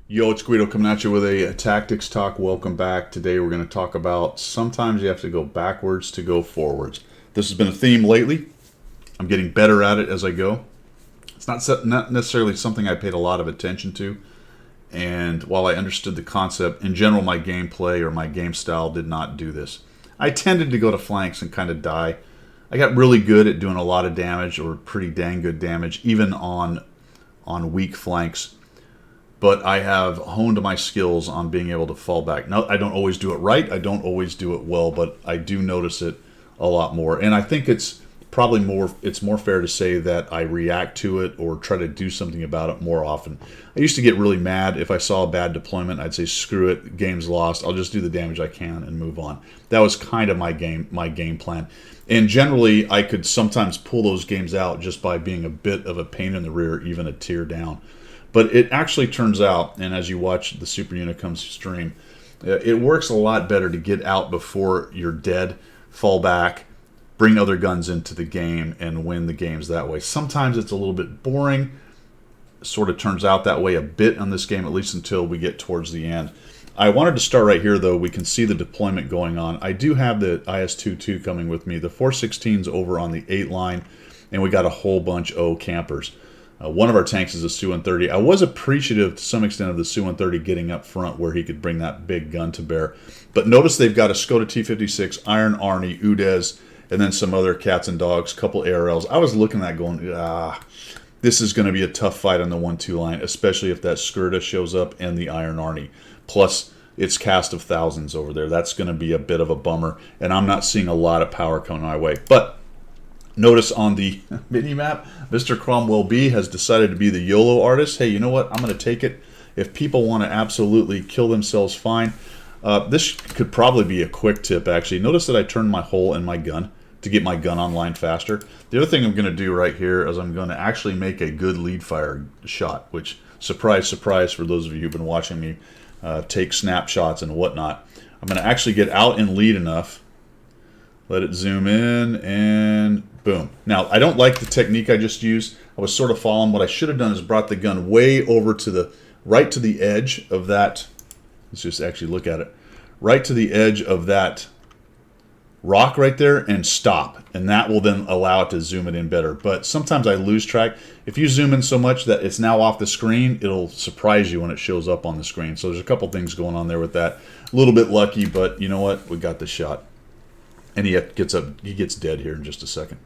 Yo, it's Guido coming at you with a tactics talk. Welcome back. Today we're going to talk about sometimes you have to go backwards to go forwards. This has been a theme lately. I'm getting better at it as I go. It's not necessarily something I paid a lot of attention to. And while I understood the concept, in general, my gameplay or my game style did not do this. I tended to go to flanks and kind of die. I got really good at doing a lot of damage, or pretty dang good damage, even on weak flanks. But I have honed my skills on being able to fall back. Now, I don't always do it right. I don't always do it well, but I do notice it a lot more. And I think it's more fair to say that I react to it or try to do something about it more often. I used to get really mad if I saw a bad deployment. I'd say, screw it, game's lost. I'll just do the damage I can and move on. That was kind of my game plan. And generally, I could sometimes pull those games out just by being a bit of a pain in the rear, even a tier down. But it actually turns out, and as you watch the Super Unicums stream, it works a lot better to get out before you're dead, fall back, bring other guns into the game, and win the games that way. Sometimes it's a little bit boring. Sort of turns out that way a bit on this game, at least until we get towards the end. I wanted to start right here, though. We can see the deployment going on. I do have the IS-22 coming with me. The 416's over on the 8 line, and we got a whole bunch of campers. One of our tanks is a Su-130. I was appreciative to some extent of the Su-130 getting up front where he could bring that big gun to bear. But notice they've got a Skoda T-56, Iron Arnie, Udez, and then some other cats and dogs, couple ARLs. I was looking at that going, this is going to be a tough fight on the 1-2 line, especially if that Skoda shows up and the Iron Arnie. Plus, it's cast of thousands over there. That's going to be a bit of a bummer, and I'm not seeing a lot of power coming my way. But notice on the mini-map, Mr. Cromwell B has decided to be the YOLO artist. Hey, you know what? I'm going to take it. If people want to absolutely kill themselves, fine. This could probably be a quick tip, actually. Notice that I turned my hole in my gun to get my gun online faster. The other thing I'm going to do right here is I'm going to actually make a good lead fire shot, which, surprise, surprise, for those of you who've been watching me take snapshots and whatnot. I'm going to actually get out and lead enough. Let it zoom in, and boom. Now, I don't like the technique I just used. I was sort of following. What I should have done is brought the gun way over to the, right to the edge of that. Let's just actually look at it. Right to the edge of that rock right there and stop. And that will then allow it to zoom it in better. But sometimes I lose track. If you zoom in so much that it's now off the screen, it'll surprise you when it shows up on the screen. So there's a couple things going on there with that. A little bit lucky, but you know what? We got the shot. And he gets dead here in just a second.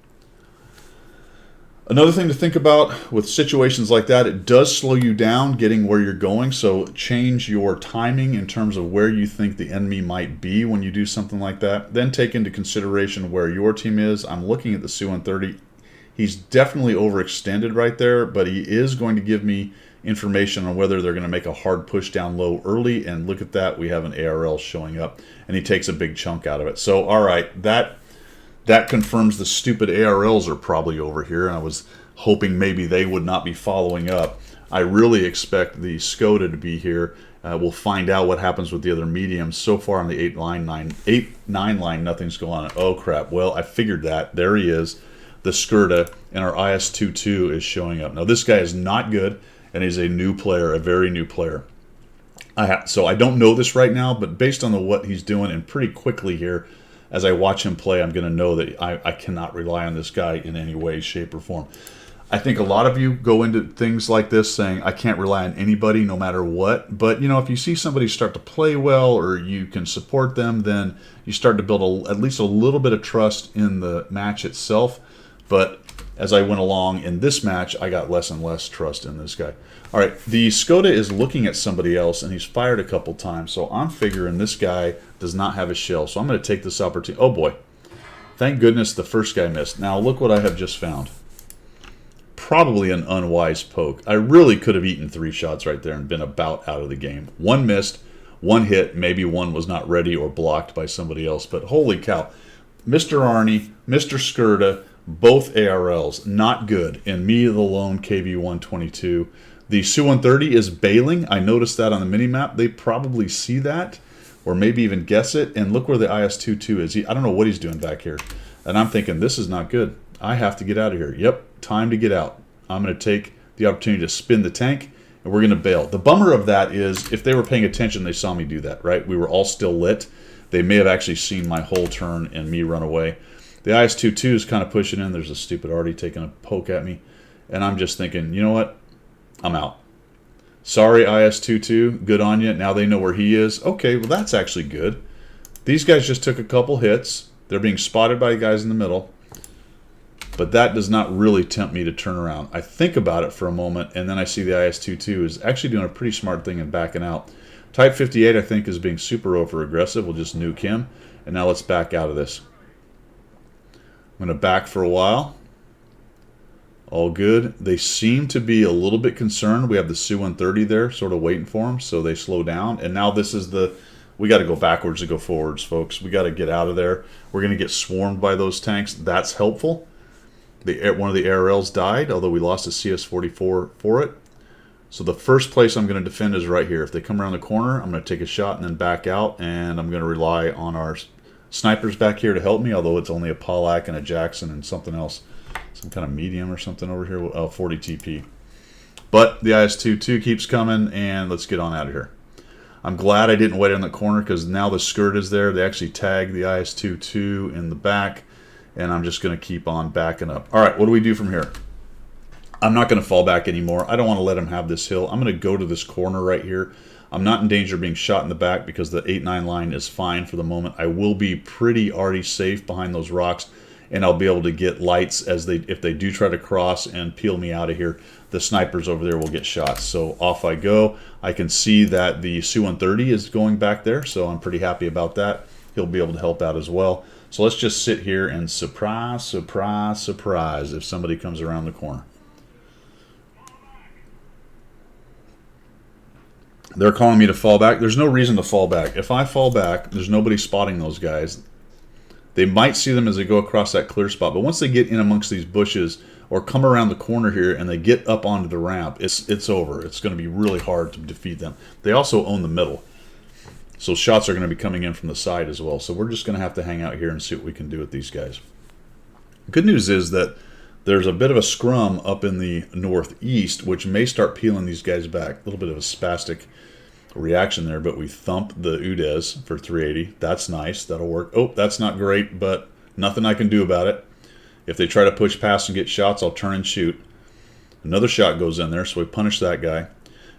Another thing to think about with situations like that, it does slow you down getting where you're going. So change your timing in terms of where you think the enemy might be when you do something like that. Then take into consideration where your team is. I'm looking at the Su-130. He's definitely overextended right there, but he is going to give me information on whether they're going to make a hard push down low early. And look at that, we have an ARL showing up, and he takes a big chunk out of it. So, all right, that confirms the stupid ARLs are probably over here, and I was hoping maybe they would not be following up. I really expect the Skoda to be here. We'll find out what happens with the other mediums. So far on the 8-9 line, nothing's going on. Oh, crap. Well, I figured that. There he is, the Skoda, and our IS-22 is showing up. Now, this guy is not good, and he's a new player, a very new player. So I don't know this right now, but based on what he's doing, and pretty quickly here, as I watch him play, I'm going to know that I cannot rely on this guy in any way, shape, or form. I think a lot of you go into things like this saying, I can't rely on anybody no matter what. But, you know, if you see somebody start to play well or you can support them, then you start to build at least a little bit of trust in the match itself. But as I went along in this match, I got less and less trust in this guy. All right, the Skoda is looking at somebody else, and he's fired a couple times. So I'm figuring this guy does not have a shell. So I'm going to take this opportunity. Oh, boy. Thank goodness the first guy missed. Now, look what I have just found. Probably an unwise poke. I really could have eaten 3 shots right there and been about out of the game. One missed, one hit. Maybe one was not ready or blocked by somebody else. But holy cow. Mr. Arnie, Mr. Skoda, both ARLs, not good. And me, the lone KV-122. The Su-130 is bailing. I noticed that on the mini-map. They probably see that, or maybe even guess it. And look where the IS-22 is. I don't know what he's doing back here. And I'm thinking, this is not good. I have to get out of here. Yep, time to get out. I'm going to take the opportunity to spin the tank and we're going to bail. The bummer of that is if they were paying attention, they saw me do that, right? We were all still lit. They may have actually seen my whole turn and me run away. The IS-22 is kind of pushing in. There's a stupid Artie taking a poke at me. And I'm just thinking, you know what? I'm out. Sorry, IS-22. Good on you. Now they know where he is. Okay, well, that's actually good. These guys just took a couple hits. They're being spotted by guys in the middle. But that does not really tempt me to turn around. I think about it for a moment, and then I see the IS-22 is actually doing a pretty smart thing and backing out. Type 58, I think, is being super over-aggressive. We'll just nuke him. And now let's back out of this. I'm going to back for a while. All good. They seem to be a little bit concerned. We have the Su-130 there, sort of waiting for them, so they slow down. And now this is the... We got to go backwards to go forwards, folks. We got to get out of there. We're going to get swarmed by those tanks. That's helpful. One of the ARLs died, although we lost a CS-44 for it. So the first place I'm going to defend is right here. If they come around the corner, I'm going to take a shot and then back out, and I'm going to rely on our snipers back here to help me, although it's only a Pollack and a Jackson and something else. Some kind of medium or something over here. 40 TP. But the IS-22 keeps coming, and let's get on out of here. I'm glad I didn't wait on the corner because now the skirt is there. They actually tagged the IS-22 in the back, and I'm just going to keep on backing up. All right, what do we do from here? I'm not going to fall back anymore. I don't want to let him have this hill. I'm going to go to this corner right here. I'm not in danger of being shot in the back because the 8-9 line is fine for the moment. I will be pretty already safe behind those rocks, and I'll be able to get lights if they do try to cross and peel me out of here. The snipers over there will get shot. So off I go. I can see that the Su-130 is going back there, so I'm pretty happy about that. He'll be able to help out as well. So let's just sit here and surprise, surprise, surprise if somebody comes around the corner. They're calling me to fall back. There's no reason to fall back. If I fall back, there's nobody spotting those guys. They might see them as they go across that clear spot, but once they get in amongst these bushes or come around the corner here and they get up onto the ramp, it's over. It's going to be really hard to defeat them. They also own the middle, so shots are going to be coming in from the side as well. So we're just going to have to hang out here and see what we can do with these guys. Good news is that there's a bit of a scrum up in the northeast, which may start peeling these guys back. A little bit of a spastic reaction there, but we thump the UDES for 380. That's nice. That'll work. Oh, that's not great, but nothing I can do about it. If they try to push past and get shots, I'll turn and shoot. Another shot goes in there, so we punish that guy.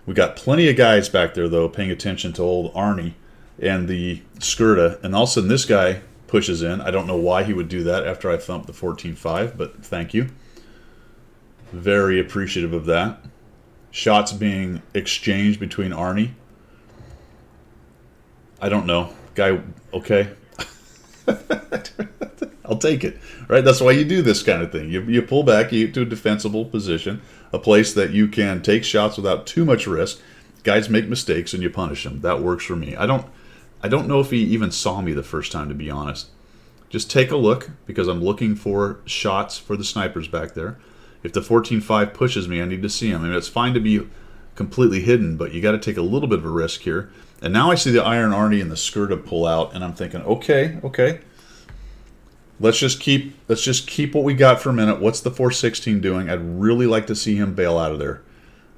We got plenty of guys back there, though, paying attention to old Arnie and the Skirta, and all of a sudden this guy pushes in. I don't know why he would do that after I thumped the 14.5, but thank you. Very appreciative of that. Shots being exchanged between Arnie. I don't know. Guy, okay. I'll take it. Right? That's why you do this kind of thing. You pull back, you get to a defensible position, a place that you can take shots without too much risk. Guys make mistakes and you punish them. That works for me. I don't know if he even saw me the first time, to be honest. Just take a look, because I'm looking for shots for the snipers back there. If the 14.5 pushes me, I need to see him. I mean, it's fine to be completely hidden, but you got to take a little bit of a risk here. And now I see the Iron Arnie and the Skirta pull out, and I'm thinking, okay. Let's just keep what we got for a minute. What's the 416 doing? I'd really like to see him bail out of there.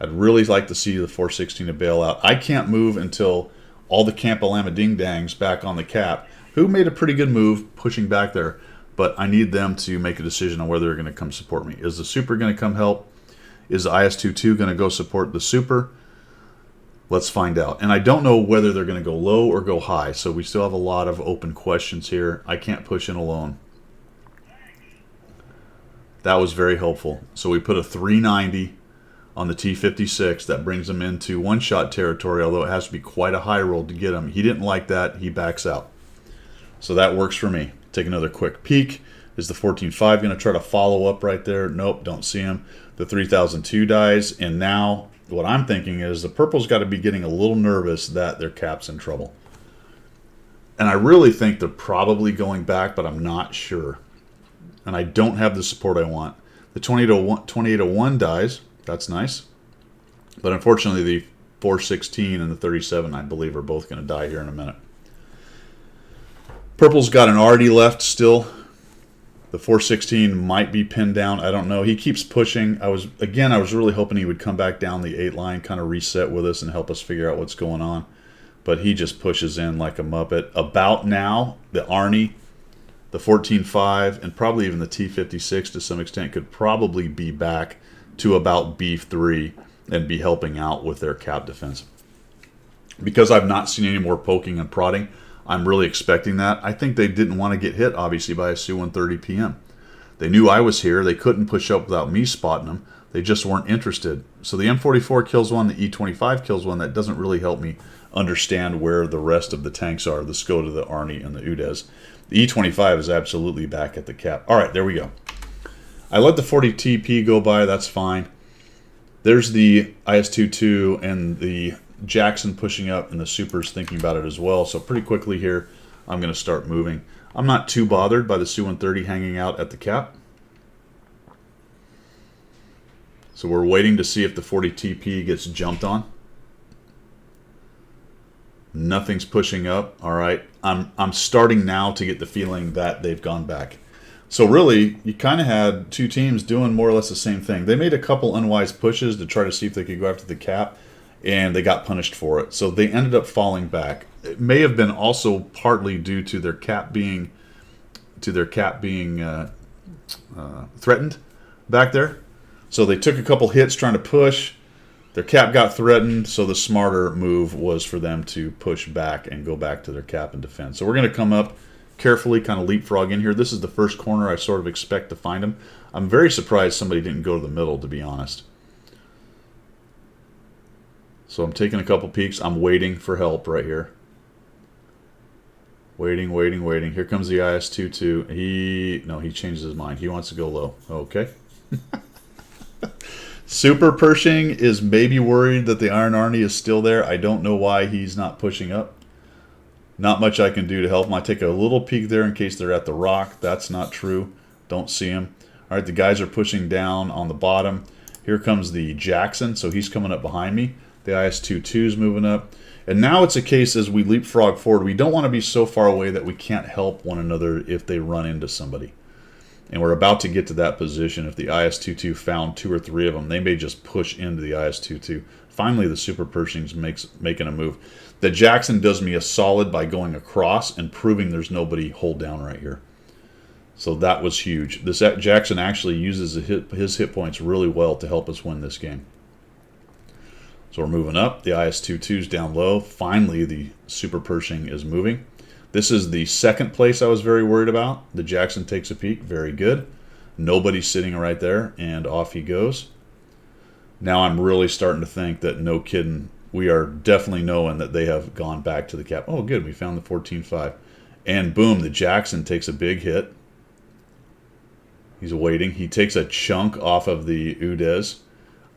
I'd really like to see the 416 to bail out. I can't move until all the Camp Alama Ding Dangs back on the cap, who made a pretty good move pushing back there, but I need them to make a decision on whether they're going to come support me. Is the Super going to come help? Is the IS-22 going to go support the Super? Let's find out. And I don't know whether they're going to go low or go high, so we still have a lot of open questions here. I can't push in alone. That was very helpful. So we put a 390 on the T-56. That brings him into one-shot territory, although it has to be quite a high roll to get him. He didn't like that. He backs out. So that works for me. Take another quick peek. Is the 14.5 going to try to follow up right there? Nope, don't see him. The 3002 dies, and now what I'm thinking is the purple's got to be getting a little nervous that their cap's in trouble. And I really think they're probably going back, but I'm not sure. And I don't have the support I want. The 2801 dies. That's nice. But unfortunately, the 416 and the 37, I believe, are both going to die here in a minute. Purple's got an Artie left still. The 416 might be pinned down. I don't know. He keeps pushing. I was really hoping he would come back down the 8 line, kind of reset with us and help us figure out what's going on. But he just pushes in like a Muppet. About now, the Arnie, the 14.5, and probably even the T56 to some extent could probably be back to about Beef 3 and be helping out with their cap defense. Because I've not seen any more poking and prodding, I'm really expecting that. I think they didn't want to get hit, obviously, by a Su-130 PM. They knew I was here. They couldn't push up without me spotting them. They just weren't interested. So the M44 kills one, the E25 kills one. That doesn't really help me understand where the rest of the tanks are, the Skoda, the Arnie, and the UDES. The E25 is absolutely back at the cap. All right, there we go. I let the 40 TP go by. That's fine. There's the IS-22 and the Jackson pushing up, and the Super's thinking about it as well. So pretty quickly here, I'm going to start moving. I'm not too bothered by the Su-130 hanging out at the cap. So we're waiting to see if the 40 TP gets jumped on. Nothing's pushing up. All right. I'm starting now to get the feeling that they've gone back. So really, you kind of had two teams doing more or less the same thing. They made a couple unwise pushes to try to see if they could go after the cap, and they got punished for it. So they ended up falling back. It may have been also partly due to their cap being threatened back there. So they took a couple hits trying to push. Their cap got threatened, so the smarter move was for them to push back and go back to their cap and defend. So we're going to come up carefully, kind of leapfrog in here. This is the first corner I sort of expect to find him. I'm very surprised somebody didn't go to the middle, to be honest. So I'm taking a couple peeks. I'm waiting for help right here. Waiting. Here comes the IS-22. He changes his mind. He wants to go low. Okay. Super Pershing is maybe worried that the Iron Arnie is still there. I don't know why he's not pushing up. Not much I can do to help him. I take a little peek there in case they're at the rock. That's not true. Don't see him. All right, the guys are pushing down on the bottom. Here comes the Jackson, so he's coming up behind me. The IS-22 is moving up. And now it's a case as we leapfrog forward. We don't want to be so far away that we can't help one another if they run into somebody. And we're about to get to that position. If the IS-22 found 2 or 3 of them, they may just push into the IS-22. Finally, the Super Pershing's making a move. The Jackson does me a solid by going across and proving there's nobody hold down right here. So that was huge. This Jackson actually uses his hit points really well to help us win this game. So we're moving up. The IS-22's down low. Finally, the Super Pershing is moving. This is the second place I was very worried about. The Jackson takes a peek. Very good. Nobody's sitting right there, and off he goes. Now I'm really starting to think that, no kidding, we are definitely knowing that they have gone back to the cap. Oh, good. We found the 14.5. And boom, the Jackson takes a big hit. He's waiting. He takes a chunk off of the UDES.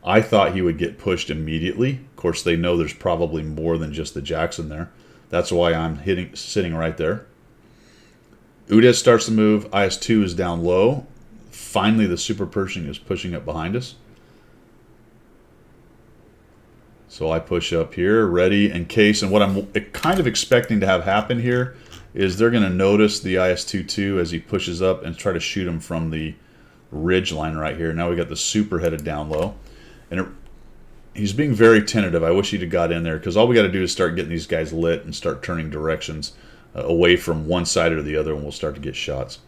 I thought he would get pushed immediately. Of course, they know there's probably more than just the Jackson there. That's why I'm sitting right there. UDES starts to move. IS-2 is down low. Finally, the Super Pershing is pushing up behind us. So I push up here, ready in case. And what I'm kind of expecting to have happen here is they're going to notice the IS-22 as he pushes up and try to shoot him from the ridge line right here. Now we got the Super headed down low. And he's being very tentative. I wish he'd have got in there, because all we got to do is start getting these guys lit and start turning directions away from one side or the other, and we'll start to get shots.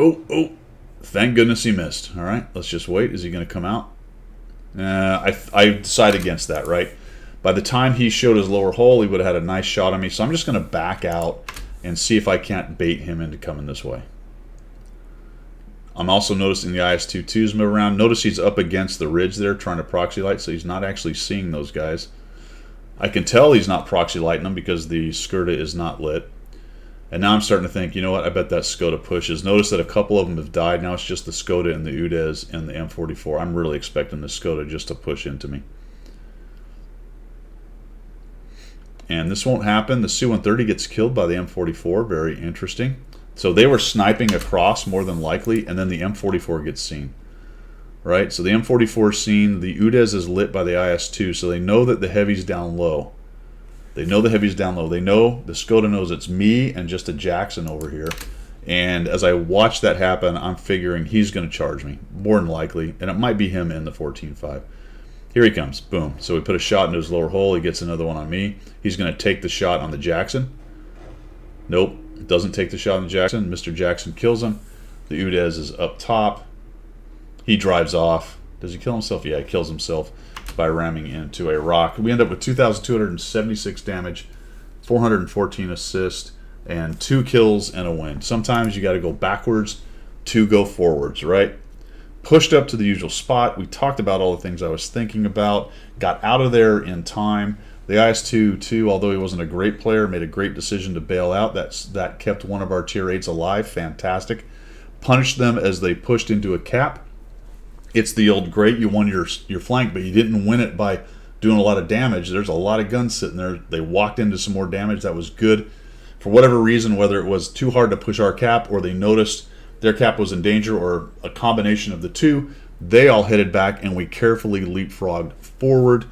Oh, thank goodness he missed. All right, let's just wait. Is he going to come out? I decide against that, right? By the time he showed his lower hole, he would have had a nice shot on me. So I'm just going to back out and see if I can't bait him into coming this way. I'm also noticing the IS-22s move around. Notice he's up against the ridge there trying to proxy light, so he's not actually seeing those guys. I can tell he's not proxy lighting them because the Skoda is not lit. And now I'm starting to think, you know what, I bet that Skoda pushes. Notice that a couple of them have died. Now it's just the Skoda and the UDES and the M44. I'm really expecting the Skoda just to push into me. And this won't happen. The Su-130 gets killed by the M44. Very interesting. So they were sniping across more than likely, and then the M44 gets seen. Right? So the M44 is seen. The UDES is lit by the IS-2, so they know that the heavy's down low. They know the heavy's down low. They know, the Skoda knows it's me and just a Jackson over here. And as I watch that happen, I'm figuring he's going to charge me, more than likely. And it might be him in the 14.5. Here he comes. Boom. So we put a shot into his lower hole. He gets another one on me. He's going to take the shot on the Jackson. Nope. Doesn't take the shot on the Jackson. Mr. Jackson kills him. The Udez is up top. He drives off. Does he kill himself? Yeah, he kills himself by ramming into a rock. We end up with 2,276 damage, 414 assists, and 2 kills and a win. Sometimes you got to go backwards to go forwards, right? Pushed up to the usual spot. We talked about all the things I was thinking about. Got out of there in time. The IS-2, too, although he wasn't a great player, made a great decision to bail out. That kept one of our tier 8s alive. Fantastic. Punished them as they pushed into a cap. It's the old great. You won your flank, but you didn't win it by doing a lot of damage. There's a lot of guns sitting there. They walked into some more damage. That was good. For whatever reason, whether it was too hard to push our cap or they noticed their cap was in danger or a combination of the two, they all headed back and we carefully leapfrogged forward.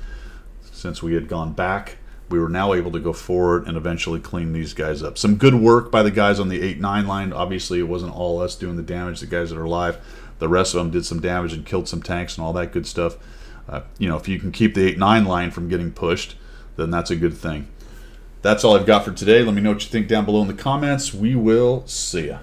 Since we had gone back, we were now able to go forward and eventually clean these guys up. Some good work by the guys on the 8-9 line. Obviously, it wasn't all us doing the damage. The guys that are alive, the rest of them did some damage and killed some tanks and all that good stuff. You know, if you can keep the 8-9 line from getting pushed, then that's a good thing. That's all I've got for today. Let me know what you think down below in the comments. We will see ya.